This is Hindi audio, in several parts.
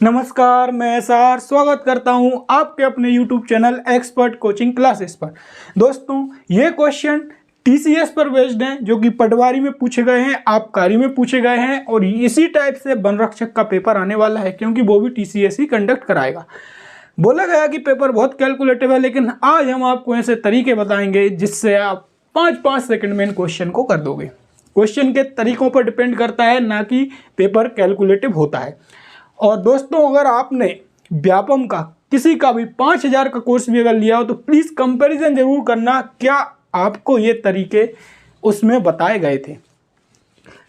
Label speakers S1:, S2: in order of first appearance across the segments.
S1: नमस्कार, मैं एसआर स्वागत करता हूं आपके अपने YouTube channel expert coaching classes पर। दोस्तों, ये क्वेश्चन TCS पर बेस्ड हैं, जो कि पटवारी में पूछे गए हैं, आबकारी में पूछे गए हैं और इसी टाइप से वन रक्षक का पेपर आने वाला है, क्योंकि वो भी TCS ही कंडक्ट कराएगा। बोला गया कि पेपर बहुत कैलकुलेटिव है, लेकिन आज हम आपको ऐसे तरीके बताएंगे जिससे आप 5-5 सेकंड में इन क्वेश्चन को कर दोगे। क्वेश्चन के तरीकों पर डिपेंड करता है, ना कि पेपर कैलकुलेटिव होता है। और दोस्तों, अगर आपने व्यापम का किसी का भी 5000 का कोर्स भी अगर लिया हो तो प्लीज़ कंपैरिजन जरूर करना, क्या आपको ये तरीके उसमें बताए गए थे।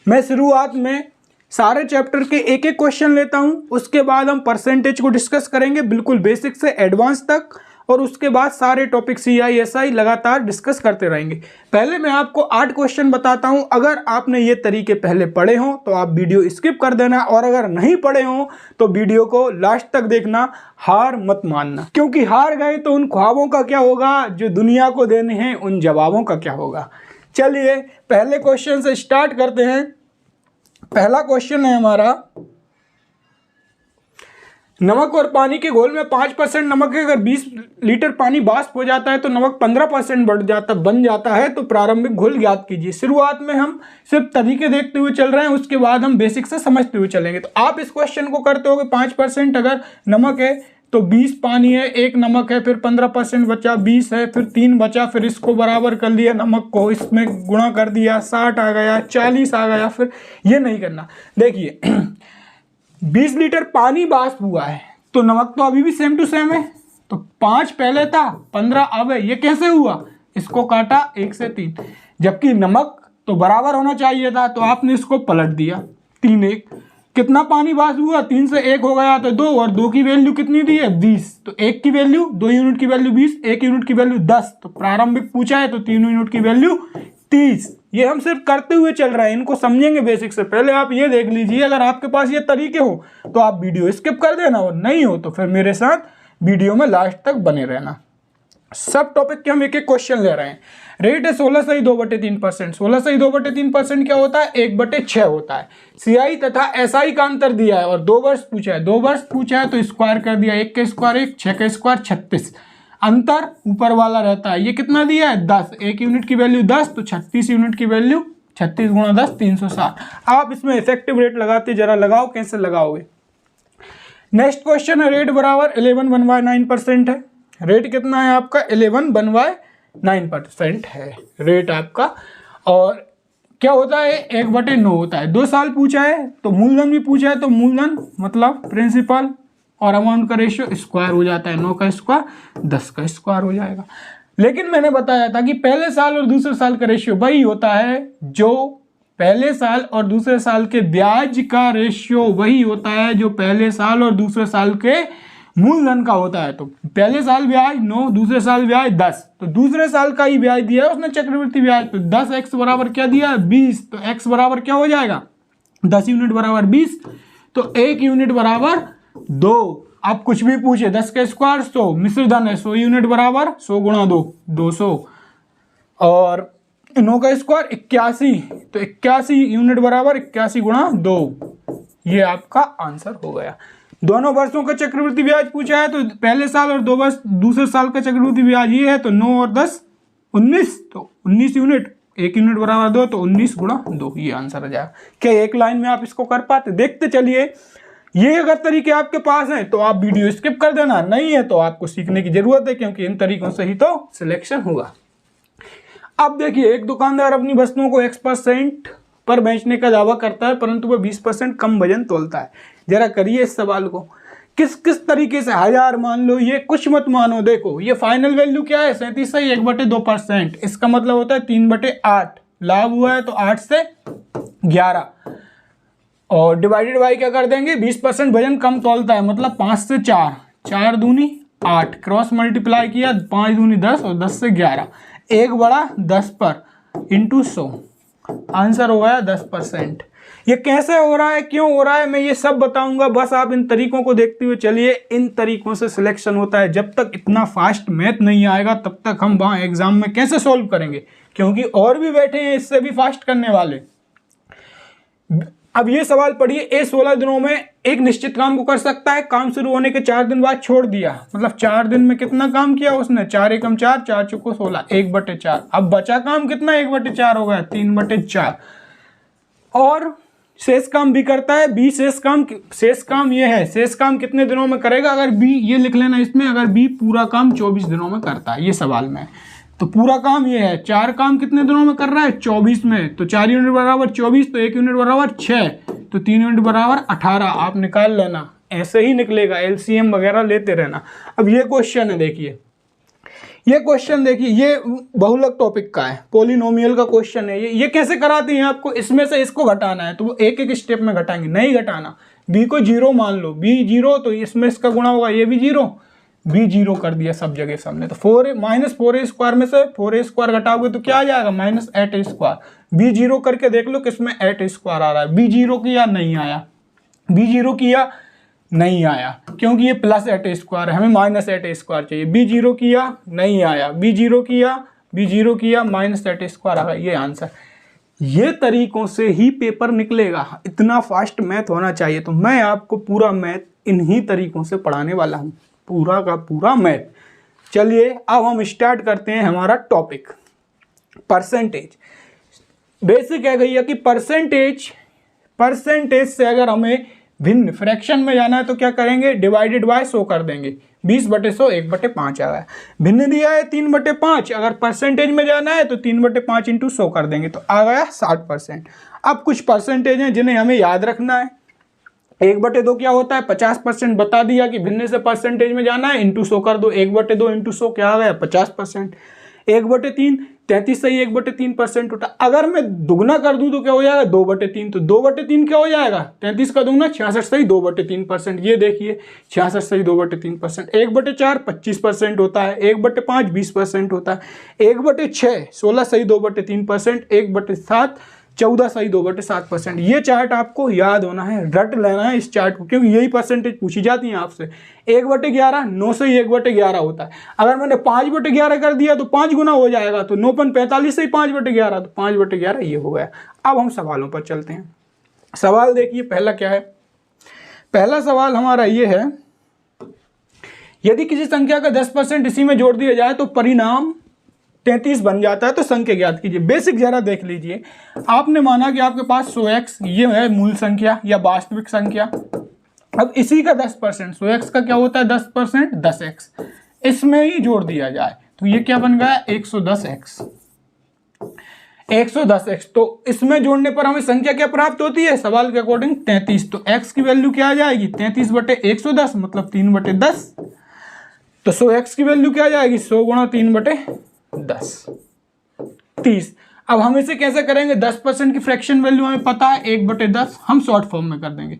S1: मैं शुरुआत में सारे चैप्टर के एक एक क्वेश्चन लेता हूं, उसके बाद हम परसेंटेज को डिस्कस करेंगे बिल्कुल बेसिक से एडवांस तक, और उसके बाद सारे टॉपिक CI SI लगातार डिस्कस करते रहेंगे। पहले मैं आपको 8 क्वेश्चन बताता हूं। अगर आपने ये तरीके पहले पढ़े हों तो आप वीडियो स्किप कर देना, और अगर नहीं पढ़े हों तो वीडियो को लास्ट तक देखना। हार मत मानना, क्योंकि हार गए तो उन ख्वाबों का क्या होगा जो दुनिया को देने हैं, उन जवाबों का क्या होगा। चलिए पहले क्वेश्चन से स्टार्ट करते हैं। पहला क्वेश्चन है हमारा, नमक और पानी के घोल में 5% नमक है। अगर 20 लीटर पानी वाष्प हो जाता है तो नमक 15% बन जाता है, तो प्रारंभिक घोल ज्ञात कीजिए। शुरुआत में हम सिर्फ तरीके देखते हुए चल रहे हैं, उसके बाद हम बेसिक से समझते हुए चलेंगे। तो आप इस क्वेश्चन को करते हो कि 5% अगर नमक है तो 20 पानी है, 1 नमक है, फिर 15% बचा, 20 है, फिर 3 बचा, फिर इसको बराबर कर लिया, नमक को इसमें गुणा कर दिया, 60 आ गया, 40 आ गया। फिर ये नहीं करना। देखिए 20 लीटर पानी वाष्प हुआ है तो नमक तो अभी भी सेम टू सेम है, तो 5 पहले था, 15 अब है। ये कैसे हुआ? इसको काटा 1 से 3, जबकि नमक तो बराबर होना चाहिए था, तो आपने इसको पलट दिया। 3 1 कितना पानी वाष्प हुआ? 3 से 1 हो गया तो 2, और 2 की वैल्यू कितनी दी है? 20। तो 1 की वैल्यू, 2 यूनिट की वैल्यू 20, 1 यूनिट की वैल्यू 10। तो प्रारंभिक पूछा है तो 3 यूनिट की वैल्यू 30। ये हम सिर्फ करते हुए चल रहे हैं, इनको समझेंगे बेसिक से। पहले आप ये देख लीजिए, अगर आपके पास ये तरीके हो तो आप वीडियो स्किप कर देना, और नहीं हो तो फिर मेरे साथ वीडियो में लास्ट तक बने रहना। सब टॉपिक के हम एक एक क्वेश्चन ले रहे हैं। रेट है 16 सही 2/3%। 16 सही 2/3% क्या होता है? 1/6 होता है। CI तथा SI का अंतर दिया है और 2 वर्ष पूछा है। 2 वर्ष पूछा है तो स्क्वायर कर दिया, 1 का स्क्वायर 1, 6 का स्क्वायर 36। अंतर ऊपर वाला रहता है। ये कितना दिया है? 10। 1 यूनिट की वैल्यू 10, तो 36 यूनिट की वैल्यू 36 गुणा 10 360। आप इसमें इफेक्टिव रेट लगाते जरा लगाओ, कैसे लगाओगे। नेक्स्ट क्वेश्चन है, रेट बराबर 11/9% है। रेट कितना है आपका? 11/9% है रेट आपका। और क्या होता है? 1/9 होता है। 2 साल पूछा है तो मूलधन भी पूछा है, तो मूलधन मतलब प्रिंसिपल और अमाउंट का रेशियो स्क्वायर हो जाता है। 9 का स्क्वायर 10 का स्क्वायर हो जाएगा। लेकिन मैंने बताया था कि पहले साल और दूसरे साल का रेशियो वही होता है, जो पहले साल और दूसरे साल के ब्याज का रेशियो वही होता है जो पहले साल और दूसरे साल के मूलधन का होता है। तो पहले साल ब्याज 9, दूसरे साल ब्याज 10, तो दूसरे साल का ही ब्याज दिया है उसने चक्रवृद्धि ब्याज। तो 10x बराबर क्या दिया है? 20। तो x बराबर क्या हो जाएगा? 10 यूनिट बराबर 20, तो 1 यूनिट बराबर 2। आप कुछ भी पूछे, 10 का स्क्वायर 100, मिश्र धन है, 100 यूनिट बराबर 100 गुणा 2 200, और 9 का स्क्वायर 81, तो 81 यूनिट बराबर 81 गुणा 2। ये आपका आंसर हो गया। दोनों वर्षों का चक्रवृद्धि ब्याज पूछा है, तो पहले साल और 2 वर्ष दूसरे साल का चक्रवृद्धि ब्याज ये है, तो 9 और 10 19, तो 19 यूनिट, 1 यूनिट बराबर 2, तो 19 गुणा 2। ये आंसर आ जाएगा। क्या एक लाइन में आप इसको कर पाते? देखते चलिए। ये अगर तरीके आपके पास हैं तो आप वीडियो स्किप कर देना, नहीं है तो आपको सीखने की जरूरत है, क्योंकि इन तरीकों से ही तो सिलेक्शन होगा। अब देखिए, एक दुकानदार अपनी वस्तुओं को X% पर बेचने का दावा करता है, परंतु वह 20% कम वजन तोलता है। जरा करिए इस सवाल को, किस किस तरीके से। 1000 मान लो, ये कुछ मत मानो। देखो ये फाइनल वैल्यू क्या है? 37 सही 1/2%। इसका मतलब होता है 3/8। लाभ हुआ है तो 8 से 11, और डिवाइडेड बाई क्या कर देंगे? 20% वजन कम तौलता है, मतलब 5 से 4, 4 दूनी 8, क्रॉस मल्टीप्लाई किया, 5 दूनी 10 और 10 से 11, 1/10 पर इंटू 100, आंसर हो गया 10%। ये कैसे हो रहा है, क्यों हो रहा है, मैं ये सब बताऊंगा। बस आप इन तरीकों को देखते हुए चलिए। इन तरीकों से सिलेक्शन होता है। जब तक इतना फास्ट मैथ नहीं आएगा तब तक हम वहाँ एग्जाम में कैसे सॉल्व करेंगे, क्योंकि और भी बैठे हैं इससे भी फास्ट करने वाले। अब ये सवाल पढ़िए, ए 16 दिनों में एक निश्चित काम को कर सकता है, काम शुरू होने के 4 दिन बाद छोड़ दिया, मतलब 4 दिन में कितना काम किया उसने, 4 एकम 4, 4 चौको 16, 1/4। अब बचा काम कितना, 1/4 हो गया, 3/4। और शेष काम भी करता है बी। शेष काम ये है, शेष काम कितने दिनों में करेगा, अगर बी, ये लिख लेना इसमें, अगर बी पूरा काम 24 दिनों में करता है, ये सवाल में, तो पूरा काम ये है, 4 काम कितने दिनों में कर रहा है, 24 में, तो 4 यूनिट बराबर 24, तो 1 यूनिट बराबर 6, तो 3 यूनिट बराबर 18। आप निकाल लेना, ऐसे ही निकलेगा, एलसीएम वगैरह लेते रहना। अब ये क्वेश्चन है, देखिए ये क्वेश्चन, देखिए ये बहुलक टॉपिक का है, पॉलिनोमियल का क्वेश्चन है ये कैसे कराते हैं आपको, इसमें से इसको घटाना है, तो वो एक एक स्टेप में घटाएंगे, नहीं घटाना, बी को 0 मान लो, बी 0, तो इसमें इसका गुणा होगा, ये भी 0, बी 0 कर दिया सब जगह सबने, तो -4a² में से 4a² घटाओगे तो क्या आ जाएगा, -8a²। बी 0 करके देख लो किसमें 8a² आ रहा है, बी 0 किया नहीं आया, बी 0 किया नहीं आया, क्योंकि ये +8a² है, हमें -8a² चाहिए, बी 0 किया नहीं आया, बी 0 किया -8a² आ गया, ये आंसर। ये तरीकों से ही पेपर निकलेगा, इतना फास्ट मैथ होना चाहिए। तो मैं आपको पूरा मैथ इन्हीं तरीकों से पढ़ाने वाला हूँ, पूरा का पूरा मैथ। चलिए अब हम स्टार्ट करते हैं हमारा टॉपिक, परसेंटेज। बेसिक है भैया कि परसेंटेज से अगर हमें भिन्न फ्रैक्शन में जाना है तो क्या करेंगे, डिवाइडेड बाय 100 कर देंगे, 20/100 1/5 आ गया। भिन्न दिया है 3/5, अगर परसेंटेज में जाना है तो 3/5 × 100 कर देंगे, तो आ गया 60%। अब कुछ परसेंटेज हैं जिन्हें हमें याद रखना है। 1/2 क्या होता है, 50% बता दिया कि भिन्न से परसेंटेज में जाना है, × 100 कर दो, 1/2 × 100 क्या आ गया, 50%। 1/3 33 सही 1/3% होता। अगर मैं दुगना कर दूं तो क्या हो जाएगा, 2/3, तो 2/3 क्या हो जाएगा, 33 का दुगना 66 सही 2/3%। ये देखिए 66 सही 2/3%। 1/4 25% होता है, 1/5 20% होता है, 1/6 16 सही 2/3%, 1/7 14 सही 2/7%। ये चार्ट आपको याद होना है, रट लेना है इस चार्ट को, क्योंकि यही परसेंटेज पूछी जाती है आपसे। 1/11 9 सही 1/11 होता है। अगर मैंने 5/11 कर दिया तो 5 गुना हो जाएगा, तो 9 × 45 सही 5/11, तो 5/11 ये हो गया। अब हम सवालों पर चलते हैं। सवाल देखिए पहला क्या है, पहला सवाल हमारा ये है, यदि किसी संख्या का 10% इसी में जोड़ दिया जाए तो परिणाम 33 बन जाता है, तो संख्या ज्ञात कीजिए। बेसिक जरा देख लीजिए, आपने माना कि आपके पास 100x ये है मूल संख्या या वास्तविक संख्या। अब इसी का 10%, 100x का क्या होता है 10%, 10x, इसमें ही जोड़ दिया जाए तो ये क्या बन गया 110x। 110x, तो इसमें जोड़ने पर हमें संख्या क्या प्राप्त होती है, सवाल के अकॉर्डिंग 33। तो x की वैल्यू क्या आ जाएगी, 33/110 मतलब 3/10। तो 100x की वैल्यू क्या आ जाएगी, 100 × 3/10 30। अब हम इसे कैसे करेंगे, 10% की फ्रैक्शन वैल्यू हमें पता है 1/10, हम शॉर्ट फॉर्म में कर देंगे।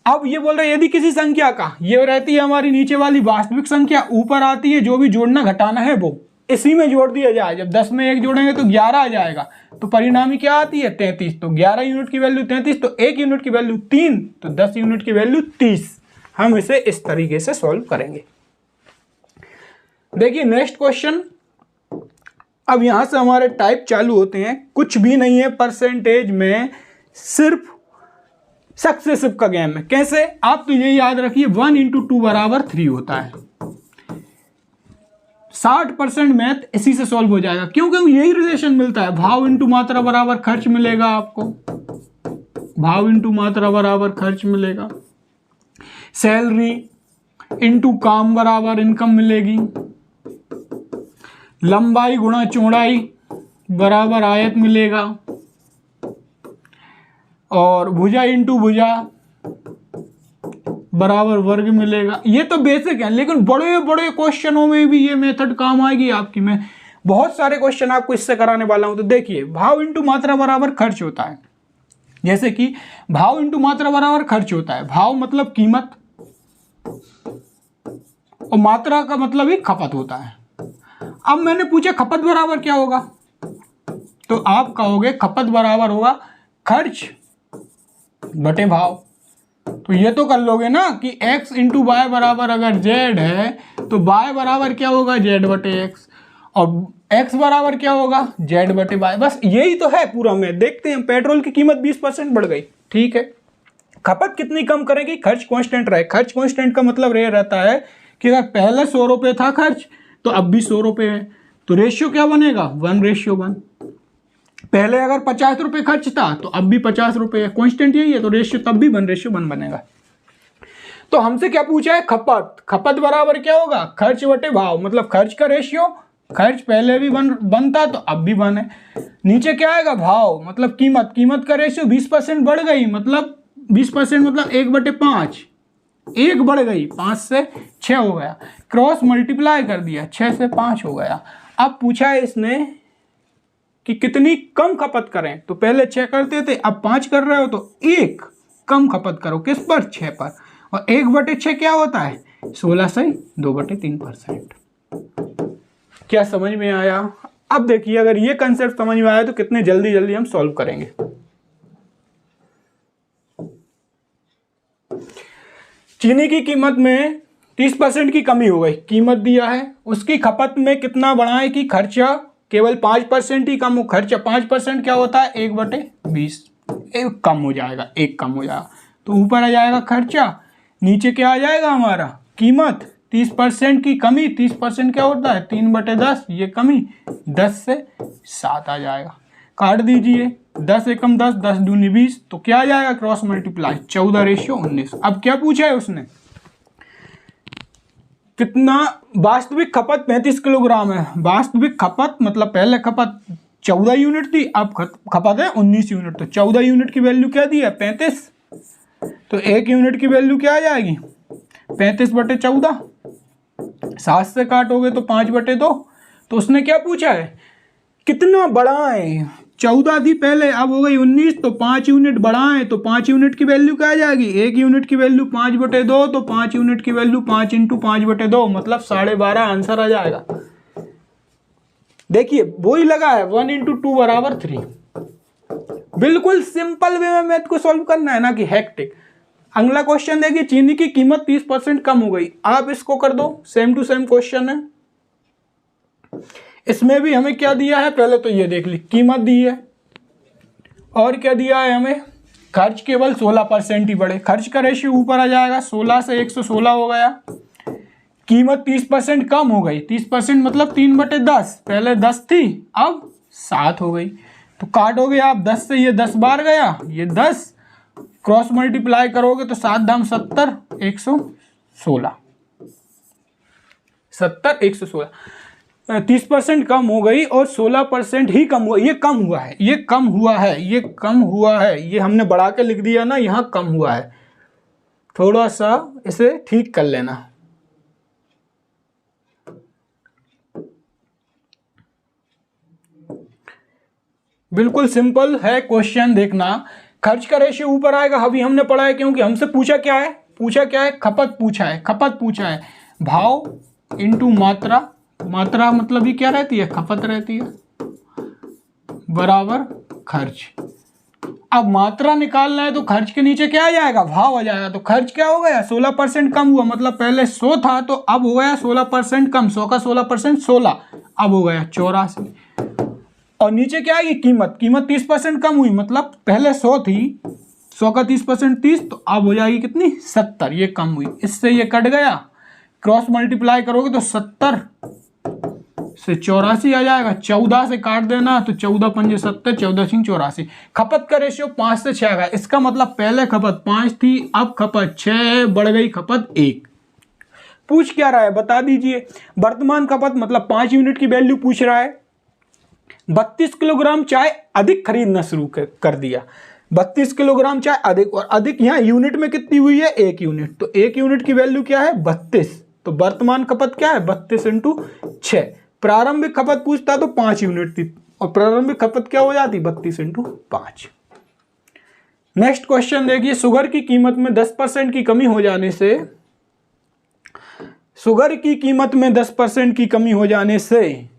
S1: अब ये बोल रहे हैं यदि किसी संख्या का, ये रहती है हमारी नीचे वाली वास्तविक संख्या, ऊपर आती है जो भी जोड़ना घटाना है वो इसी में जोड़ दिया जाए। जब 10 में 1 जोड़ेंगे तो 11 आ जाएगा, तो परिणामी क्या आती है 33। तो 11 यूनिट की वैल्यू 33, तो 1 यूनिट की वैल्यू 3, तो 10 यूनिट की वैल्यू 30। हम इसे इस तरीके से सॉल्व करेंगे। देखिए नेक्स्ट क्वेश्चन। अब यहां से हमारे टाइप चालू होते हैं, कुछ भी नहीं है परसेंटेज में, सिर्फ सक्सेसिव का गेम है। कैसे, आप तो ये याद रखिए 1 × 2 = 3 होता है। 60% मैथ इसी से सॉल्व हो जाएगा, क्योंकि यही रिलेशन मिलता है, भाव इंटू मात्रा बराबर खर्च मिलेगा आपको, भाव इंटू मात्रा बराबर खर्च मिलेगा, सैलरी इंटू काम बराबर इनकम मिलेगी, लंबाई गुणा चौड़ाई बराबर आयत मिलेगा, और भुजा इंटू भुजा बराबर वर्ग मिलेगा। ये तो बेसिक है, लेकिन बड़े बड़े क्वेश्चनों में भी ये मेथड काम आएगी आपकी। मैं बहुत सारे क्वेश्चन आपको इससे कराने वाला हूं। तो देखिए भाव इंटू मात्रा बराबर खर्च होता है, जैसे कि भाव इंटू मात्रा बराबर खर्च होता है। भाव मतलब कीमत, और मात्रा का मतलब ही खपत होता है। अब मैंने पूछा खपत बराबर क्या होगा, तो आप कहोगे खपत बराबर होगा खर्च बटे भाव। तो ये तो कर लोगे ना कि x × y बराबर अगर z है तो y बराबर क्या होगा z/x, और x बराबर क्या होगा z/y। बस यही तो है पूरा। में देखते हैं, पेट्रोल की कीमत 20% बढ़ गई, ठीक है, खपत कितनी कम करेगी, खर्च कांस्टेंट रहे। खर्च कांस्टेंट का मतलब ये रहता है कि अगर पहले 100 रुपये था खर्च तो अब भी 100 रुपये है, तो रेशियो क्या बनेगा, 1:1। पहले अगर 50 रुपये खर्च था तो अब भी 50 रुपये है, कांस्टेंट यही है, तो रेशियो तब भी 1:1 बनेगा। तो हमसे क्या पूछा है, खपत। खपत बराबर क्या होगा, खर्च बटे भाव, मतलब खर्च का रेशियो, खर्च पहले भी 1 था तो अब भी 1 है। नीचे क्या आएगा, भाव मतलब कीमत, कीमत का रेशियो 20% बढ़ गई, मतलब 20% मतलब 1/5, 1 बढ़ गई, 5 से 6 हो गया, क्रॉस मल्टीप्लाई कर दिया, 6 से 5 हो गया। अब पूछा है इसने कि कितनी कम खपत करें, तो पहले 6 करते थे, अब 5 कर रहे हो तो 1 कम खपत करो, किस पर, 6 पर। और 1/6 क्या होता है, 16 से 2/3%। क्या समझ में आया? अब देखिए अगर ये कंसेप्ट समझ में आया तो कितने जल्दी जल्दी हम सॉल्व करेंगे। चीनी की कीमत में 30% की कमी हो गई, कीमत दिया है, उसकी खपत में कितना बढ़ाए कि खर्चा केवल 5% ही कम हो। खर्चा 5% क्या होता है, 1/20, एक कम हो जाएगा, 1 कम हो जाएगा, तो ऊपर आ जाएगा खर्चा, नीचे क्या आ जाएगा हमारा कीमत। 30% की कमी, 30% क्या होता है, 3/10, ये कमी 10 से 7 आ जाएगा। काट दीजिए, 10 एकम 10, 10 दूनी 20, तो क्या आ जाएगा, क्रॉस मल्टीप्लाई, 14:19। अब क्या पूछा है उसने, कितना वास्तविक खपत 35 किलोग्राम है। वास्तविक खपत मतलब पहले खपत 14 यूनिट थी, अब खपत है 19 यूनिट, तो 14 यूनिट की वैल्यू क्या दी है, 35, तो 1 यूनिट की वैल्यू क्या आ जाएगी, 35/14, 7 से काटोगे तो 5/2। तो उसने क्या पूछा है, कितना बढ़ाएं, 14 थी पहले, अब हो गई 19, तो 5 यूनिट बढ़ाएं, तो 5 यूनिट की वैल्यू क्या आ जाएगी, 1 यूनिट की वैल्यू 5/2, तो 5 यूनिट की वैल्यू 5 × 5/2, मतलब 12.5 आंसर आ जाएगा। देखिए वो ही लगा है, 1 × 2 = 3। बिल्कुल सिंपल वे में मैथ को सॉल्व करना है ना कि हेक्टिक। अगला क्वेश्चन देखिए, चीनी की कीमत 30% कम हो गई, आप इसको कर दो, सेम टू सेम क्वेश्चन है। इसमें भी हमें क्या दिया है, पहले तो ये देख ली, कीमत दी है, और क्या दिया है हमें, खर्च केवल 16% ही बढ़े, खर्च का रेशियो ऊपर आ जाएगा, 16 से 116 हो गया। कीमत 30% कम हो गई, 30% मतलब 3/10, पहले 10 थी अब 7 हो गई, तो काटोगे आप 10 से, ये 10 बार गया, ये 10, क्रॉस मल्टीप्लाई करोगे तो 7 दाम 70, 116, 70, 116। 30% कम हो गई और 16% ही कम हुआ, ये कम हुआ है, ये कम हुआ है, ये कम हुआ है, ये हमने बढ़ा के लिख दिया ना, यहाँ कम हुआ है, थोड़ा सा इसे ठीक कर लेना। बिल्कुल सिंपल है क्वेश्चन, देखना। खर्च का रेशियो ऊपर आएगा, अभी हमने पढ़ा है, क्योंकि हमसे पूछा क्या है, खपत पूछा है, खपत पूछा है, भाव इंटू मात्रा, मात्रा मतलब ये क्या रहती है, खपत रहती है, बराबर खर्च। अब मात्रा निकालना है तो खर्च के नीचे क्या आ जाएगा, भाव आ जाएगा, तो खर्च क्या हो गया, 16% कम हुआ, मतलब पहले 100 था तो अब हो गया 16% कम, 100 का 16% 16, अब हो गया 84। और नीचे क्या आएगी, कीमत, कीमत 30% कम हुई, मतलब पहले 100 थी, 100 का 30% 30, तो अब हो जाएगी कितनी, 70, ये कम हुई, इससे ये कट गया, क्रॉस मल्टीप्लाई करोगे तो 70 से 84 आ जाएगा, 14 से काट देना तो 14 × 5 = 70, 14 × 6 = 84। खपत का रेशियो 5 से 6 है, इसका मतलब पहले खपत 5 थी, अब खपत 6, बढ़ गई खपत 1। पूछ क्या रहा है बता दीजिए, वर्तमान खपत मतलब 5 यूनिट की वैल्यू पूछ रहा है। 32 किलोग्राम चाय अधिक खरीदना शुरू कर दिया, 32 किलोग्राम चाय अधिक, और अधिक यहाँ यूनिट में कितनी हुई है, 1 यूनिट, तो 1 यूनिट की वैल्यू क्या है, 32, तो वर्तमान खपत क्या है, 32 × 6। प्रारंभिक खपत पूछता तो 5 यूनिट थी, और प्रारंभिक खपत क्या हो जाती, 32 × 5। नेक्स्ट क्वेश्चन देखिए, शुगर की कीमत में 10% की कमी हो जाने से, शुगर की कीमत में 10% की कमी हो जाने से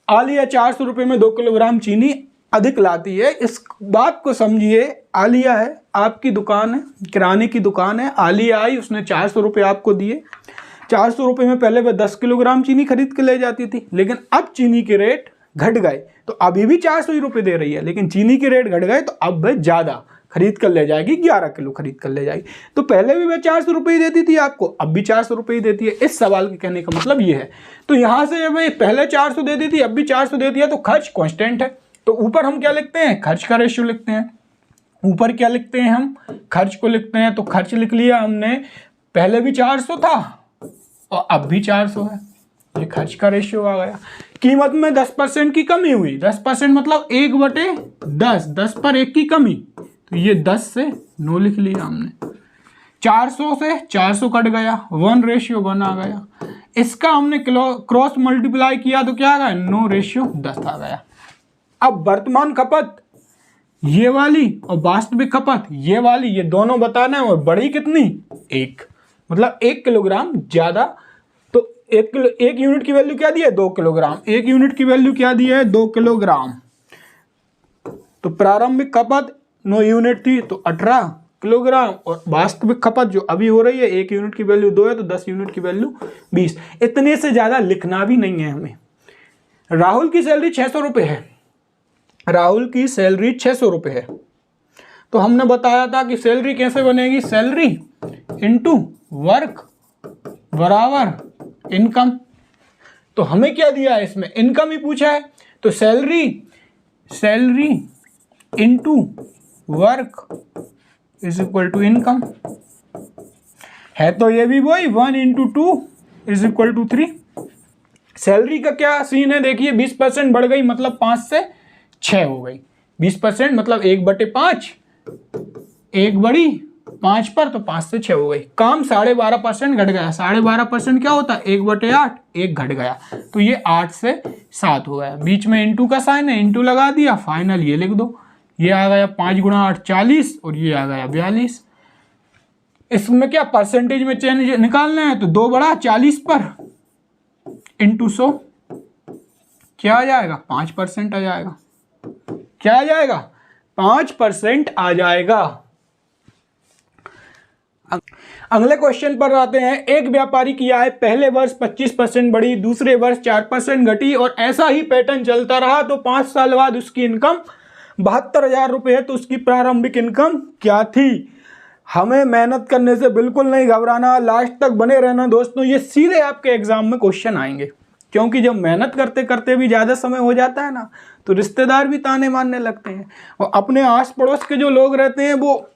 S1: आलिया 400 रुपये में 2 किलोग्राम चीनी अधिक लाती है। इस बात को समझिए, आलिया है, आपकी दुकान है, किराने की दुकान है, आलिया आई, उसने 400 रुपये आपको दिए, 400 रुपये में पहले वह 10 किलोग्राम चीनी खरीद के ले जाती थी, लेकिन अब चीनी के रेट घट गए, तो अभी भी 400 ही रुपये दे रही है, लेकिन चीनी के रेट घट गए तो अब वह ज़्यादा खरीद कर ले जाएगी, 11 किलो खरीद कर ले जाएगी। तो पहले भी वह 400 रुपये ही देती थी आपको, अब भी 400 रुपये ही देती है। इस सवाल के कहने का मतलब ये है। तो यहाँ से भाई पहले 400 देती थी, अब भी 400 देती है, तो खर्च कांस्टेंट है। तो ऊपर हम क्या लिखते हैं, खर्च का रेशियो लिखते हैं। ऊपर क्या लिखते हैं हम, खर्च को लिखते हैं। तो खर्च लिख लिया हमने, पहले भी 400 था और अब भी 400 है, ये खर्च का रेशियो आ गया। कीमत में 10% की कमी हुई, 10% मतलब 1/10, 10 पर 1 की कमी, तो ये 10 से 9 लिख लिया हमने। 400 से 400 कट गया, 1:1 आ गया। इसका हमने क्रॉस मल्टीप्लाई किया तो क्या आ गया, 9:10 आ गया। अब वर्तमान खपत ये वाली और वास्तविक खपत ये वाली, ये दोनों बताना है। और बड़ी कितनी, 1, मतलब 1 किलोग्राम ज्यादा। तो 1 यूनिट की वैल्यू क्या दी है, 2 किलोग्राम। 1 यूनिट की वैल्यू क्या दी है, 2 किलोग्राम। तो प्रारंभिक खपत 9 यूनिट थी तो 18 किलोग्राम, और वास्तविक खपत जो अभी हो रही है 1 यूनिट की वैल्यू 2 है तो 10 यूनिट की वैल्यू 20। इतने से ज्यादा लिखना भी नहीं है हमें। राहुल की सैलरी 600 रुपये है, राहुल की सैलरी 600 रुपये है। तो हमने बताया था कि सैलरी कैसे बनेगी, सैलरी इंटू वर्क बराबर इनकम। तो हमें क्या दिया है इसमें, इनकम ही पूछा है। तो salary into work is equal to income है। तो ये भी वही 1 × 2 इज इक्वल टू 3। सैलरी का क्या सीन है, देखिए 20% बढ़ गई, मतलब 5 से 6 हो गई। 20% मतलब 1/5, 1 बढ़ी 5 पर तो 5 से 6 हो गई। काम 12.5% घट गया। 12.5% क्या होता है, 1/8, 1 घट गया, तो ये 8 से 7 हो गया। बीच में इंटू का साइन है, इंटू लगा दिया, फाइनल ये लिख दो। ये आ गया 5 × 8 40, और ये आ गया 42। इसमें क्या परसेंटेज में चेंज निकालना है, तो 2 बढ़ा 40 पर इंटू 100 क्या आ जाएगा, 5% आ जाएगा। क्या आ जाएगा, 5% आ जाएगा। अगले क्वेश्चन पर आते हैं। एक व्यापारी की आय पहले वर्ष 25% बढ़ी, दूसरे वर्ष 4% घटी, और ऐसा ही पैटर्न चलता रहा तो 5 साल बाद उसकी इनकम 72,000 रुपये है। तो उसकी प्रारंभिक इनकम क्या थी। हमें मेहनत करने से बिल्कुल नहीं घबराना, लास्ट तक बने रहना दोस्तों। ये सीधे आपके एग्जाम में क्वेश्चन आएंगे, क्योंकि जब मेहनत करते करते भी ज़्यादा समय हो जाता है ना, तो रिश्तेदार भी ताने मारने लगते हैं, और अपने आस पड़ोस के जो लोग रहते हैं वो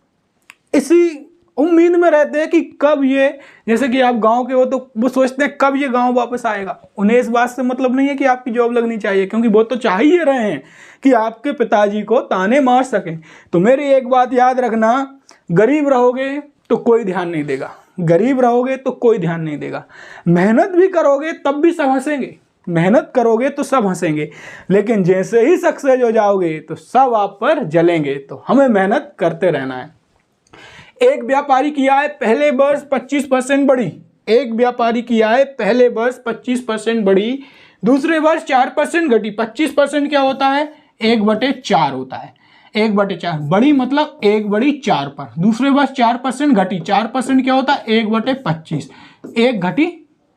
S1: इसी उम्मीद में रहते हैं कि कब ये, जैसे कि आप गांव के हो तो वो सोचते हैं कब ये गांव वापस आएगा। उन्हें इस बात से मतलब नहीं है कि आपकी जॉब लगनी चाहिए, क्योंकि वो तो चाह ही रहे हैं कि आपके पिताजी को ताने मार सकें। तो मेरी एक बात याद रखना, गरीब रहोगे तो कोई ध्यान नहीं देगा, गरीब रहोगे तो कोई ध्यान नहीं देगा। मेहनत भी करोगे तब भी सब हंसेंगे, मेहनत करोगे तो सब हंसेंगे, लेकिन जैसे ही सक्सेस हो जाओगे तो सब आप पर जलेंगे। तो हमें मेहनत करते रहना है। एक व्यापारी की आय पहले वर्ष 25% बढ़ी, एक व्यापारी की आय पहले वर्ष 25% बढ़ी, दूसरे वर्ष 4% घटी। 25% क्या होता है, 1/4 होता है। 1/4 बढ़ी मतलब 1/4 पर। दूसरे वर्ष 4% घटी, 4% क्या होता है, 1/25, 1 घटी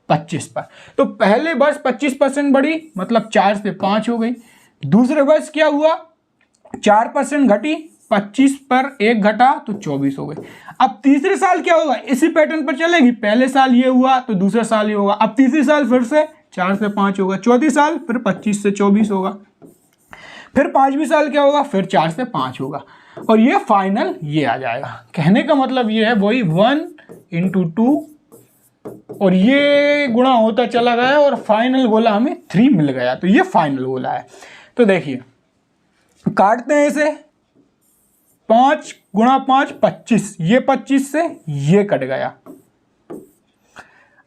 S1: 25 पर। तो पहले वर्ष 25% बढ़ी मतलब 4 से 5 हो गई। दूसरे वर्ष क्या हुआ, 4% घटी, 25 पर 1 घटा तो 24 हो गई। अब तीसरे साल क्या होगा, इसी पैटर्न पर चलेगी। पहले साल ये हुआ तो दूसरे साल ये होगा। अब तीसरे साल फिर से 4 से 5 होगा। चौथी साल फिर 25 से 24 होगा। फिर 5वीं साल क्या होगा, फिर 4 से 5 होगा, और ये फाइनल ये आ जाएगा। कहने का मतलब ये है वही 1 × 2, और ये गुणा होता चला गया और फाइनल गोला हमें 3 मिल गया। तो ये फाइनल गोला है। तो देखिए काटते हैं इसे, 5 × 5 25, ये 25 से ये कट गया।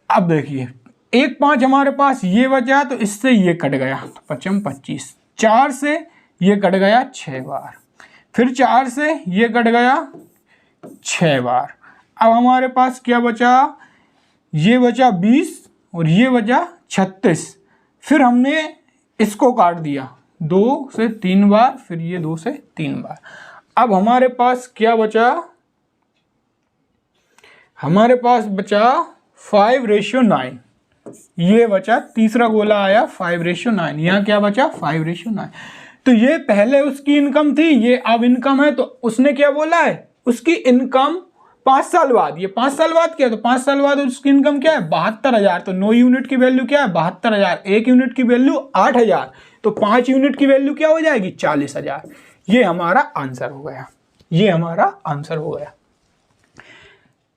S1: अब देखिए 1 5 हमारे पास ये बचा तो इससे ये कट गया, तो 5 25, 4 से ये कट गया 6 बार, फिर 4 से ये कट गया 6 बार। अब हमारे पास क्या बचा, ये बचा 20 और ये बचा 36। फिर हमने इसको काट दिया 2 से 3 बार, फिर ये 2 से 3 बार। अब हमारे पास क्या बचा, हमारे पास बचा 5:9। ये बचा तीसरा गोला आया 5:9। यहाँ क्या बचा 5:9। तो ये पहले उसकी इनकम थी, ये अब इनकम है, तो उसने क्या बोला है, उसकी इनकम 5 साल बाद, ये 5 साल बाद क्या है, तो 5 साल बाद उसकी इनकम क्या है 72,000, तो 9 यूनिट की वैल्यू क्या है 72,000, 1 यूनिट की वैल्यू 8,000, तो 5 यूनिट की वैल्यू क्या हो जाएगी 40,000। ये हमारा आंसर हो गया, ये हमारा आंसर हो गया।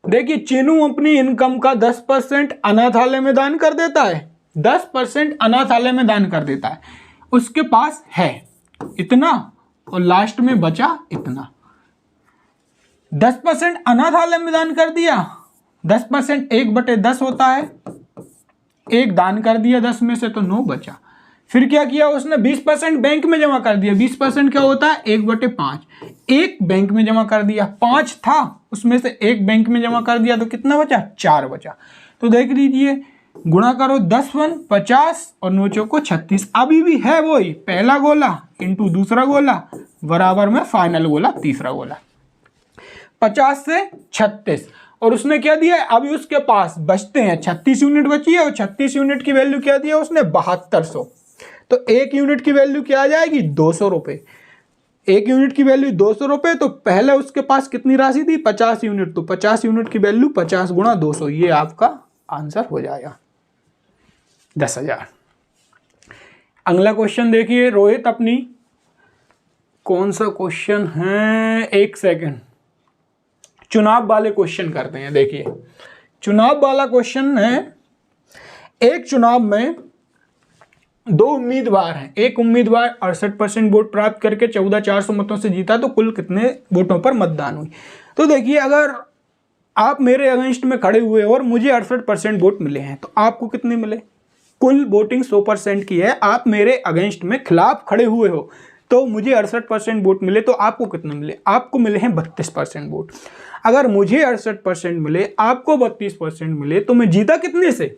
S1: देखिए चीनू अपनी इनकम का 10% अनाथालय में दान कर देता है, 10% अनाथालय में दान कर देता है, उसके पास है इतना और लास्ट में बचा इतना। 10% अनाथालय में दान कर दिया, 10% 1/10 होता है, एक दान कर दिया 10 में से तो 9 बचा। फिर क्या किया उसने 20% बैंक में जमा कर दिया, 20% क्या होता है 1/5, एक बैंक में जमा कर दिया, 5 था उसमें से एक बैंक में जमा कर दिया, तो कितना बचा 4 बचा। तो देख लीजिए गुणा करो 10 1 50 और 9 चौको 36, अभी भी है वही पहला गोला इंटू दूसरा गोला बराबर में फाइनल गोला तीसरा गोला, 50 से 36 और उसने क्या दिया है अभी उसके पास बचते हैं 36 यूनिट बची है और 36 यूनिट की वैल्यू क्या दिया उसने 7200, तो 1 यूनिट की वैल्यू क्या आ जाएगी 200 रुपये, 1 यूनिट की वैल्यू 200 रुपये, तो पहले उसके पास कितनी राशि थी 50 यूनिट, तो 50 यूनिट की वैल्यू 50 गुणा 200, ये आपका आंसर हो जाएगा 10,000। अगला क्वेश्चन देखिए रोहित अपनी, कौन सा क्वेश्चन है, एक सेकेंड, चुनाव वाले क्वेश्चन करते हैं। देखिए चुनाव वाला क्वेश्चन है, एक चुनाव में 2 उम्मीदवार हैं, एक उम्मीदवार 68% वोट प्राप्त करके 14,400 मतों से जीता, तो कुल कितने वोटों पर मतदान हुई। तो देखिए अगर आप मेरे अगेंस्ट में खड़े हुए और मुझे 68% वोट मिले हैं तो आपको कितने मिले, कुल वोटिंग 100% की है, आप मेरे अगेंस्ट में खिलाफ खड़े हुए हो तो मुझे 68% वोट मिले, तो आपको कितने मिले, आपको मिले हैं 32% वोट। अगर मुझे 68% मिले आपको 32% मिले तो मैं जीता कितने से,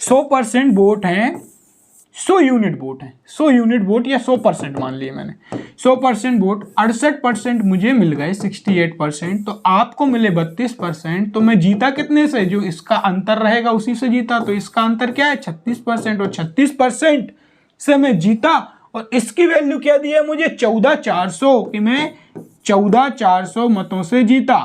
S1: 100% वोट हैं, 100 यूनिट वोट है, 100 यूनिट वोट या 100% मान लिए मैंने, 100% वोट, 68% मुझे मिल गए 68%, तो आपको मिले 32%, तो मैं जीता कितने से, जो इसका अंतर रहेगा उसी से जीता, तो इसका अंतर क्या है 36%, और 36% से मैं जीता और इसकी वैल्यू क्या दी है मुझे 14,400, कि मैं 14,400 मतों से जीता,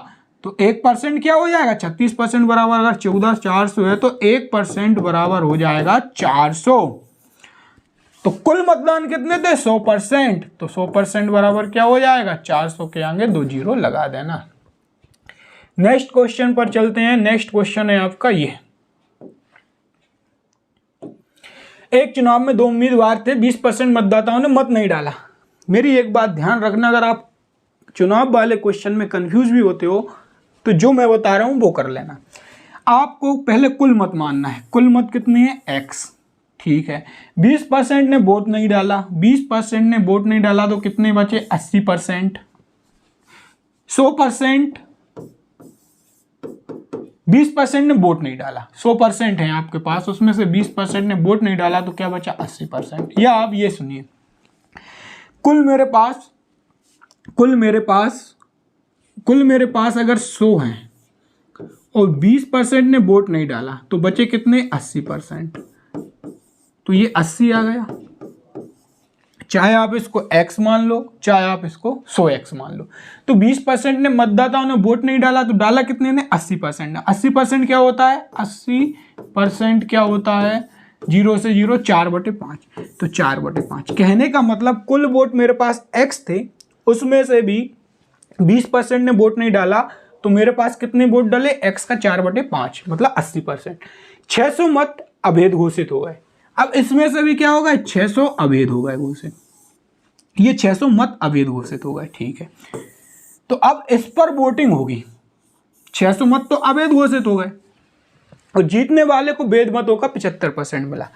S1: तो 1% क्या हो जाएगा 36% बराबर, अगर 14,400 है तो 1% बराबर हो जाएगा 400, तो कुल मतदान कितने थे 100%, तो 100% बराबर क्या हो जाएगा 400 के आगे 2 जीरो लगा देना। नेक्स्ट क्वेश्चन पर चलते हैं। नेक्स्ट क्वेश्चन है आपका ये, एक चुनाव में 2 उम्मीदवार थे, 20% मतदाताओं ने मत नहीं डाला। मेरी एक बात ध्यान रखना, अगर आप चुनाव वाले क्वेश्चन में कंफ्यूज भी होते हो तो जो मैं बता रहा हूं वो कर लेना। आपको पहले कुल मत मानना है, कुल मत कितने हैं x, ठीक है, 20% ने वोट नहीं डाला, 20% ने वोट नहीं डाला तो कितने बचे 80%, 100%, 20% ने वोट नहीं डाला, 100% है आपके पास, उसमें से 20% ने वोट नहीं डाला तो क्या बचा 80%। या आप ये सुनिए, कुल मेरे पास अगर 100 हैं और 20% ने वोट नहीं डाला तो बचे कितने 80%, तो ये 80 आ गया, चाहे आप इसको x मान लो चाहे आप इसको 100x मान लो। तो 20% ने मतदाताओं ने वोट नहीं डाला तो डाला कितने ने 80% ने, 80% क्या होता है 80% क्या होता है 0 से 0 4/5, तो 4/5 कहने का मतलब कुल वोट मेरे पास x थे, उसमें से भी 20% ने वोट नहीं डाला तो मेरे पास कितने वोट डले x का 4/5 मतलब 80%, 600 मत अभेद घोषित हो गए। अब इसमें से भी क्या होगा 600 अभेद हो गए घोषित, ये 600 मत अभेद घोषित हो गए, ठीक है। तो अब इस पर वोटिंग होगी, 600 मत तो अभेद घोषित हो गए और जीतने वाले को वेद मतों का 75% मिला।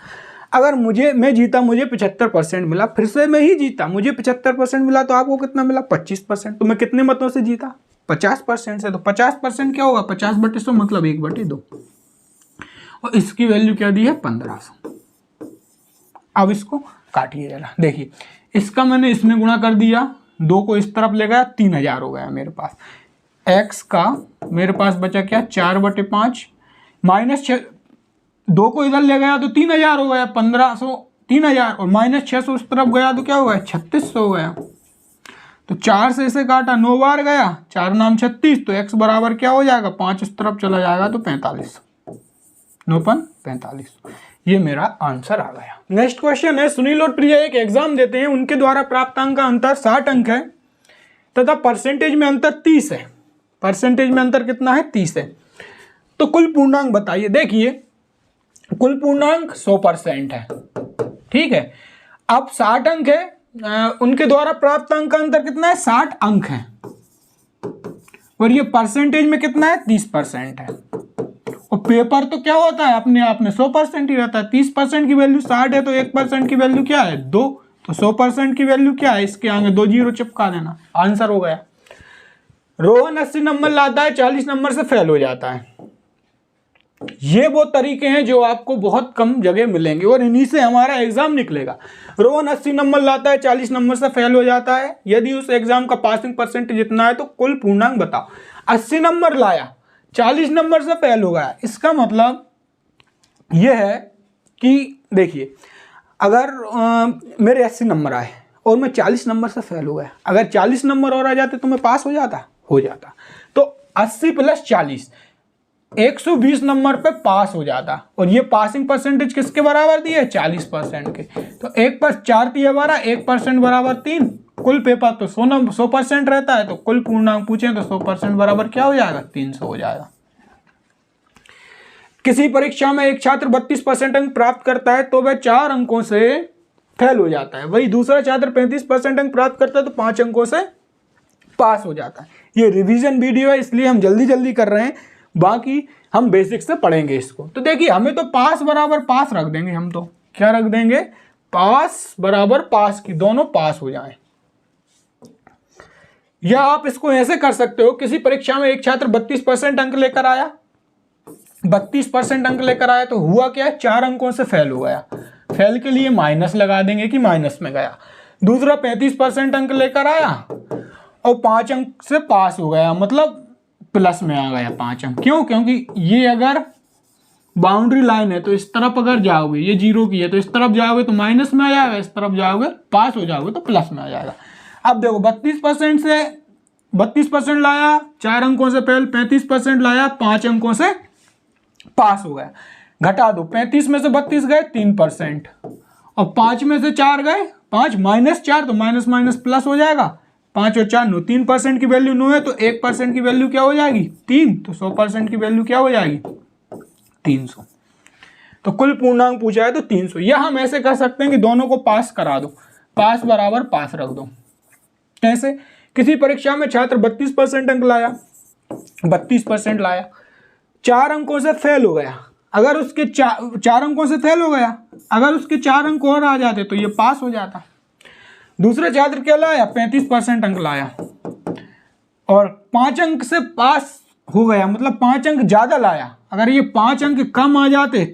S1: अगर मैं जीता मुझे 75% मिला, फिर से मैं ही जीता मुझे 75% मिला, तो आपको कितना मिला 25%, तो मैं कितने मतों से जीता 50% से, तो 50% क्या होगा 50/100 मतलब 1/2, और इसकी वैल्यू क्या दी है 1500। अब इसको काटिए जरा, देखिए इसका मैंने इसमें गुणा कर दिया, 2 को इस तरफ ले गया 3000 हो गया मेरे पास, x का मेरे पास बचा क्या 4/5 माइनस 2 को इधर ले गया तो 3000 हो गया, 1500 3000 और -600 उस तरफ गया तो क्या हो गया 3600 हो गया। तो 4 से इसे काटा 9 बार गया, 4 नाम 36, तो x बराबर क्या हो जाएगा 5 उस तरफ चला जाएगा तो 45, 45। ये मेरा आंसर आ गया। नेक्स्ट क्वेश्चन है, सुनील और प्रिया एक एग्जाम देते हैं, उनके द्वारा प्राप्त अंक का अंतर 60 अंक है तथा परसेंटेज में अंतर 30 है। परसेंटेज में अंतर कितना है 30 है। तो कुल पूर्णांक बताइए। देखिए कुल पूर्णांक 100% है, ठीक है। अब 60 अंक है, उनके द्वारा प्राप्त अंक का अंतर कितना है 60 अंक है, और ये परसेंटेज में कितना है 30% है। और पेपर तो क्या होता है अपने आप में 100% ही रहता है। 30% की वैल्यू 60 है तो 1% की वैल्यू क्या है 2, तो 100% की वैल्यू क्या है, इसके आगे 2 जीरो चिपका देना, आंसर हो गया। रोहन 80 नंबर लाता है, 40 नंबर से फेल हो जाता है। ये वो तरीके हैं जो आपको बहुत कम जगह मिलेंगे और इन्हीं से हमारा एग्जाम निकलेगा। रोहन 80 नंबर लाता है, 40 नंबर से फेल हो जाता है, यदि उस एग्जाम का पासिंग परसेंटेज जितना है तो कुल पूर्णांक बताओ। 80 नंबर लाया, 40 नंबर से फेल हो गया, इसका मतलब यह है कि देखिए अगर मेरे 80 नंबर आए और मैं 40 नंबर से फेल हो गया, अगर 40 नंबर और आ जाते तो मैं पास हो जाता। तो 80 + 40 120 नंबर पे पास हो जाता, और ये पासिंग परसेंटेज किसके बराबर दी है 40% के। तो 1 + 4 × 12, 1% बराबर 3। कुल पेपर तो 100% रहता है, तो कुल पूर्णांक पूछें तो 100% बराबर क्या हो जाएगा 300 हो जाएगा। किसी परीक्षा में एक छात्र 32% अंक प्राप्त करता है तो वह 4 अंकों से फेल हो जाता है, वही दूसरा छात्र 35% अंक प्राप्त करता है तो 5 अंकों से पास हो जाता है। ये रिवीजन वीडियो है इसलिए हम जल्दी जल्दी कर रहे हैं, बाकी हम बेसिक से पढ़ेंगे इसको। तो देखिए हमें तो पास बराबर पास रख देंगे, हम तो क्या रख देंगे पास बराबर पास की, दोनों पास हो जाएं। या आप इसको ऐसे कर सकते हो, किसी परीक्षा में एक छात्र 32% अंक लेकर आया, 32% अंक लेकर आया तो हुआ क्या 4 अंकों से फेल हो गया, फेल के लिए माइनस लगा देंगे कि माइनस में गया। दूसरा 35% अंक लेकर आया और 5 अंक से पास हो गया, मतलब प्लस में आ गया 5 अंक। क्यों? क्योंकि ये अगर बाउंड्री लाइन है तो इस तरफ अगर जाओगे, ये 0 की है तो इस तरफ जाओगे तो माइनस में आ जाएगा, इस तरफ जाओगे पास हो जाओगे तो प्लस में आ जाएगा। अब देखो 32% से 32% लाया, 4 अंकों से फेल, 35% लाया, 5 अंकों से पास हो गया। घटा दो, 35 में से 32 गए 3%, और 5 में से 4 गए 5, -4 तो माइनस माइनस प्लस हो जाएगा, 5 और 4 9, 3% की वैल्यू 9 है तो 1% की वैल्यू क्या हो जाएगी 3, तो 100% की वैल्यू क्या हो जाएगी 300। तो कुल पूर्णांक पूछा है तो 300। या हम ऐसे कर सकते हैं कि दोनों को पास करा दो, पास बराबर पास रख दो। कैसे? किसी परीक्षा में छात्र 32% अंक लाया, 32% लाया, 4 अंकों से फेल हो गया, अगर उसके 4 अंकों से फेल हो गया, अगर उसके 4 अंक और आ जाते तो ये पास हो जाता। दूसरा छात्र क्या लाया 35% अंक लाया और 5 अंक से पास हो गया, मतलब 5 अंक ज्यादा लाया, अगर ये 5 अंक कम आ जाते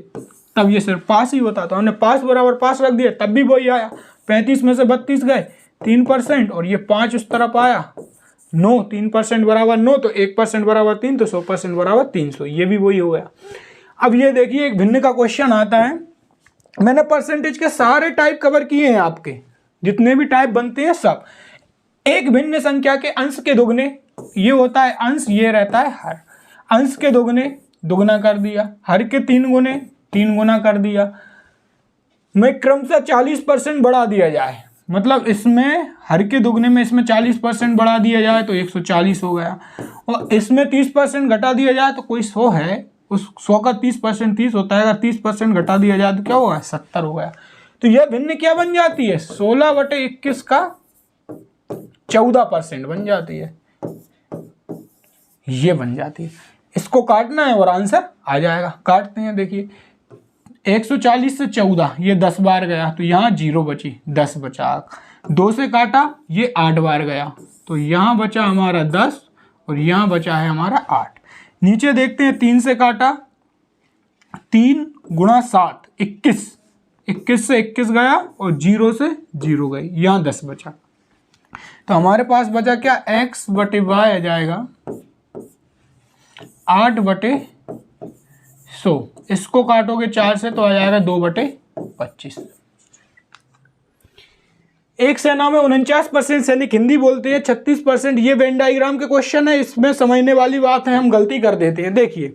S1: तब ये सिर्फ पास ही होता। तो हमने पास बराबर पास रख दिया, तब भी वही आया। 35 में से 32 गए 3%, और ये 5 उस तरफ आया 9, 3% बराबर 9 तो 1% बराबर 3, तो 100% बराबर 300, ये भी वही हो गया। अब ये देखिए एक भिन्न का क्वेश्चन आता है, मैंने परसेंटेज के सारे टाइप कवर किए हैं, आपके जितने भी टाइप बनते हैं सब। एक भिन्न संख्या के अंश के दुगने, ये होता है अंश, ये रहता है हर। अंश के दुगने दुगना कर दिया, हर के 3 गुने 3 गुना कर दिया, में क्रमशः 40% बढ़ा दिया जाए, मतलब इसमें हर के दुगने में इसमें 40% बढ़ा दिया जाए तो 140 हो गया, और इसमें 30% घटा दिया जाए तो कोई 100 है, उस 100 का 30% 30 होता है, अगर 30% घटा दिया जाए तो क्या होगा 70 हो गया। तो यह भिन्न क्या बन जाती है 16/21 का 14% बन जाती है, ये बन जाती है। इसको काटना है और आंसर आ जाएगा। काटते हैं, देखिए 140 से 14 ये 10 बार गया तो यहाँ 0 बची, 10 बचा। 2 से काटा ये 8 बार गया तो यहाँ बचा हमारा 10 और यहाँ बचा है हमारा 8। नीचे देखते हैं 3 से काटा, 3 × 7 21, 21 से 21 गया और 0 से 0 गई, यहाँ 10 बचा। तो हमारे पास बचा क्या x/y आ जाएगा 8/100। इसको काटोगे 4 से तो आ जाएगा 2/25। एक सेना में 49% सैनिक हिंदी बोलते हैं, 36%। ये वेन डायग्राम के क्वेश्चन है, इसमें समझने वाली बात है, हम गलती कर देते हैं। देखिए,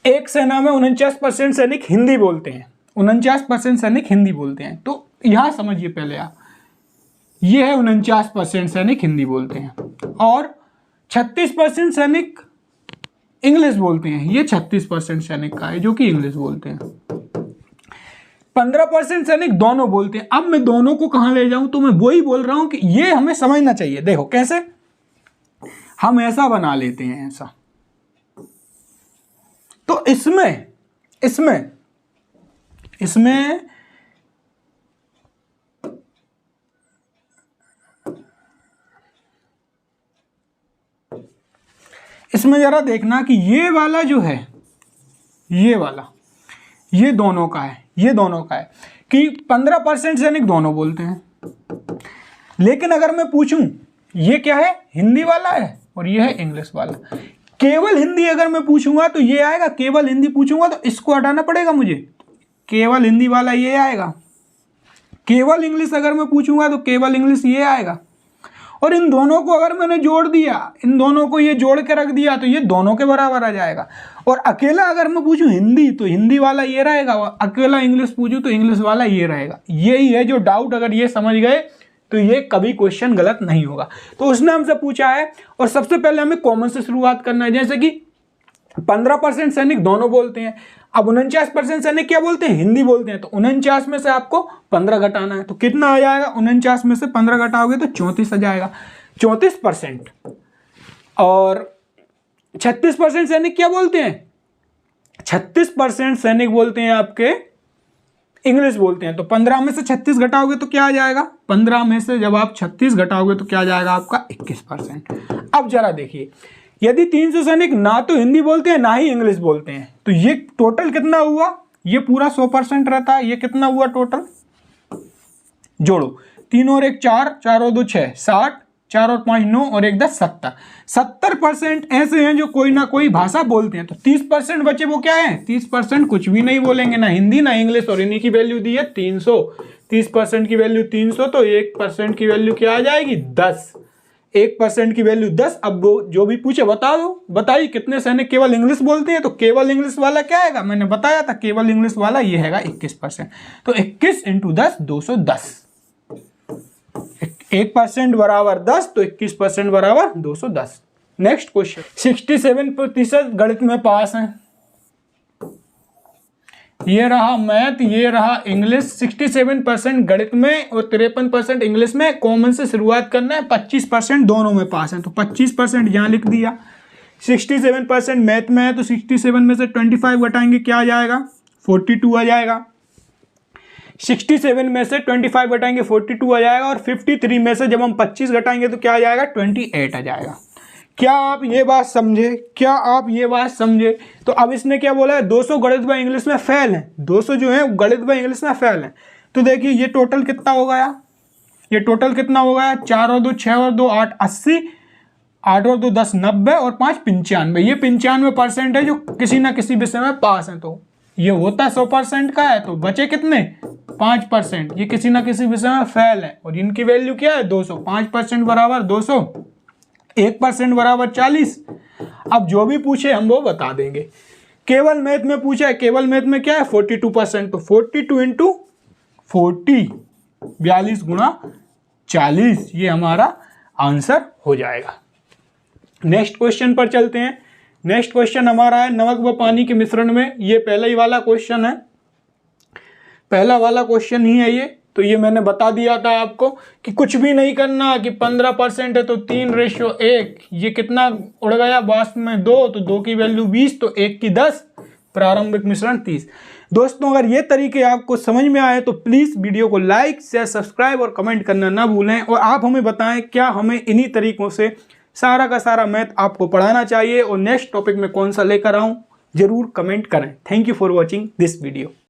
S1: एक सेना में 49% सैनिक हिंदी बोलते हैं, 49% सैनिक हिंदी बोलते हैं। तो यहां समझिए पहले आप, ये है 49% सैनिक हिंदी बोलते हैं और 36% सैनिक इंग्लिश बोलते हैं। ये 36% सैनिक का है जो कि इंग्लिश बोलते हैं। 15% सैनिक दोनों बोलते हैं। अब मैं दोनों को कहां ले जाऊं, तो मैं वही बोल रहा हूं कि ये हमें समझना चाहिए। देखो कैसे, हम ऐसा बना लेते हैं, ऐसा। तो इसमें इसमें इसमें इसमें जरा देखना कि ये वाला जो है, ये वाला, ये दोनों का है, ये दोनों का है कि 15% सैनिक दोनों बोलते हैं। लेकिन अगर मैं पूछूं ये क्या है, हिंदी वाला है और ये है इंग्लिश वाला, केवल हिंदी अगर मैं पूछूंगा तो ये आएगा, केवल हिंदी पूछूंगा तो इसको हटाना पड़ेगा मुझे, केवल हिंदी वाला ये आएगा। केवल इंग्लिश अगर मैं पूछूंगा तो केवल इंग्लिश ये आएगा। और इन दोनों को अगर मैंने जोड़ दिया, इन दोनों को ये जोड़ के रख दिया तो ये दोनों के बराबर आ जाएगा। और अकेला अगर मैं पूछूं हिंदी तो हिंदी वाला ये रहेगा, और अकेला इंग्लिश पूछूं तो इंग्लिश वाला ये रहेगा। यही है जो डाउट, अगर ये समझ गए तो ये कभी क्वेश्चन गलत नहीं होगा। तो उसने हमसे पूछा है और सबसे पहले हमें कॉमन से शुरुआत करना है। जैसे कि 15% सैनिक दोनों बोलते हैं, अब 49% सैनिक क्या बोलते हैं, हिंदी बोलते हैं। तो 49 में से आपको 15 घटाना है, तो कितना आ जाएगा, 49 में से 15 घटाओगे तो 34 आ जाएगा, 34%। और 36% सैनिक क्या बोलते हैं, 36% सैनिक बोलते हैं आपके इंग्लिश बोलते हैं। तो 15 में से 36 घटाओगे तो क्या आ जाएगा, 15 में से जब आप 36 घटाओगे तो क्या आ जाएगा आपका 21%। अब जरा देखिए, यदि 300 सैनिक ना तो हिंदी बोलते हैं ना ही इंग्लिश बोलते हैं, तो ये टोटल कितना हुआ, ये पूरा 100% रहता है। ये कितना हुआ टोटल, जोड़ो, 3 और 1 4, 4 और 2 6, 60, 4 और 5 9 और 1 10, 70। 70% ऐसे हैं जो कोई ना कोई भाषा बोलते हैं। तो 30% बचे, वो क्या है, 30% कुछ भी नहीं बोलेंगे, ना हिंदी ना इंग्लिश, और इन्हीं की वैल्यू दी है 300। 30% की वैल्यू 300, तो 1% की वैल्यू क्या आ जाएगी, 10। 1% की वैल्यू 10। अब वो जो भी पूछे बता दो, बताइए कितने सैनिक केवल इंग्लिश बोलते हैं। तो केवल इंग्लिश वाला क्या आएगा, मैंने बताया था, केवल इंग्लिश वाला ये हैगा 21%। तो 21 × 10 210, 1% बराबर 10, तो 21% बराबर 210। नेक्स्ट क्वेश्चन, 67% गणित में पास हैं। ये रहा मैथ, ये रहा इंग्लिश। 67% गणित में और 53% इंग्लिश में। कॉमन से शुरुआत करना है, 25% दोनों में पास हैं, तो 25% यहाँ लिख दिया। 67% मैथ में है, तो 67 में से 25 घटाएंगे क्या आ जाएगा, 42 आ जाएगा। 67 में से 25 घटाएंगे 42 आ जाएगा। और 53 में से जब हम 25 घटाएंगे तो क्या आ जाएगा, 28 आ जाएगा। क्या आप ये बात समझे, क्या आप ये बात समझे। तो अब इसने क्या बोला है, 200 गणित व इंग्लिश में फेल है, 200 जो है गणित व इंग्लिश में फेल है। तो देखिए ये टोटल कितना हो गया, ये टोटल कितना हो गया, 4 और 2 6 और 2 8 80, 8 और 2 10 90 और 5 95। ये 95% है जो किसी ना किसी विषय में पास है। तो ये होता 100% का है, तो बचे कितने, 5%। ये किसी ना किसी विषय में फेल है और इनकी वैल्यू क्या है, 200। 5% बराबर 200, 1% बराबर 40। अब जो भी पूछे हम वो बता देंगे। केवल मैथ में पूछा है, केवल मैथ में क्या है, 42%। तो 42 × 40, 42 × 40, ये हमारा आंसर हो जाएगा। नेक्स्ट क्वेश्चन पर चलते हैं। नेक्स्ट क्वेश्चन हमारा है नमक व पानी के मिश्रण में। ये पहला ही वाला क्वेश्चन है, पहला वाला क्वेश्चन ही है ये। तो ये मैंने बता दिया था आपको कि कुछ भी नहीं करना, कि 15% है तो 3:1, ये कितना उड़ गया, वाष्प में 2, तो 2 की वैल्यू 20, तो 1 की 10, प्रारंभिक मिश्रण 30। दोस्तों अगर ये तरीके आपको समझ में आए तो प्लीज़ वीडियो को लाइक शेयर सब्सक्राइब और कमेंट करना ना भूलें। और आप हमें बताएं क्या हमें इन्हीं तरीकों से सारा का सारा मैथ आपको पढ़ाना चाहिए और नेक्स्ट टॉपिक में कौन सा लेकर आऊँ, जरूर कमेंट करें। Thank you for watching this video.